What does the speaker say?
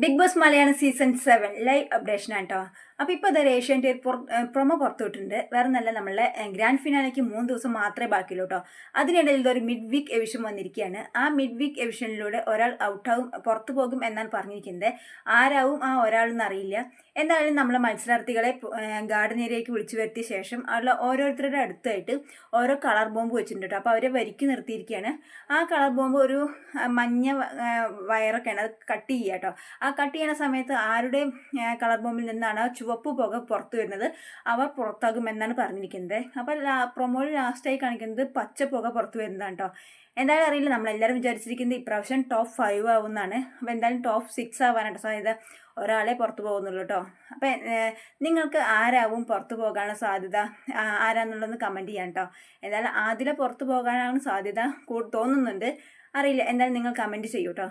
Big Boss Malayalam season 7 live updation ആണ് കേട്ടോ. അപ്പോൾ ഇപ്പോൾ അതൊരു ഏഷ്യാൻ്റെ പ്രൊമോ പുറത്തുവിട്ടിട്ടുണ്ട്. വേറെ നല്ല നമ്മളെ ഗ്രാൻഡ് ഫിനാലേക്ക് 3 ദിവസം മാത്രമേ ബാക്കിയുള്ളൂ കേട്ടോ. അതിനിടയിൽ ഇതൊരു മിഡ് വീക്ക് എവിഷൻ വന്നിരിക്കുകയാണ്. ആ മിഡ് വീക്ക് എവിഷനിലൂടെ ഒരാൾ ഔട്ടാവും, പുറത്തു പോകും എന്നാണ് പറഞ്ഞിരിക്കുന്നത്. ആരാവും ആ ഒരാളെന്ന് അറിയില്ല. എന്തായാലും നമ്മളെ മത്സരാർത്ഥികളെ ഗാർഡൻ ഏരിയയ്ക്ക് വിളിച്ചു വരുത്തിയ ശേഷം അവിടെ ഓരോരുത്തരുടെ അടുത്തായിട്ട് ഓരോ കളർ ബോംബ് വെച്ചിട്ടുണ്ട് കേട്ടോ. അപ്പോൾ അവരെ വരിക്ക് നിർത്തിയിരിക്കുകയാണ്. ആ കളർ ബോംബ് ഒരു മഞ്ഞ വയറൊക്കെയാണ്, അത് കട്ട് ചെയ്യുക കേട്ടോ. ആ കട്ട് ചെയ്യുന്ന സമയത്ത് ആരുടെ കളർ ബോംബിൽ നിന്നാണ് ചുവപ്പ് പുക പുറത്തു വരുന്നത് അവർ പുറത്താകുമെന്നാണ് പറഞ്ഞിരിക്കുന്നത്. അപ്പോൾ പ്രൊമോയിൽ ലാസ്റ്റായി കാണിക്കുന്നത് പച്ച പുക പുറത്തു വരുന്നതാണ് കേട്ടോ. എന്തായാലും അറിയില്ല, നമ്മളെല്ലാവരും വിചാരിച്ചിരിക്കുന്നത് ഇപ്രാവശ്യം ടോപ്പ് 5 ആവുമെന്നാണ്. അപ്പോൾ എന്തായാലും ടോപ്പ് 6 ആവാനായിട്ട് സാധ്യത. ഒരാളെ പുറത്തു പോകുന്നുള്ളൂ കേട്ടോ. അപ്പം നിങ്ങൾക്ക് ആരാവും പുറത്തു പോകാനുള്ള സാധ്യത, ആരാന്നുള്ളതെന്ന് കമൻറ്റ് ചെയ്യാം കേട്ടോ. എന്തായാലും ആദില പുറത്തു പോകാനാണ് സാധ്യത തോന്നുന്നുണ്ട്, അറിയില്ല. എന്തായാലും നിങ്ങൾ കമൻറ്റ് ചെയ്യൂ കേട്ടോ.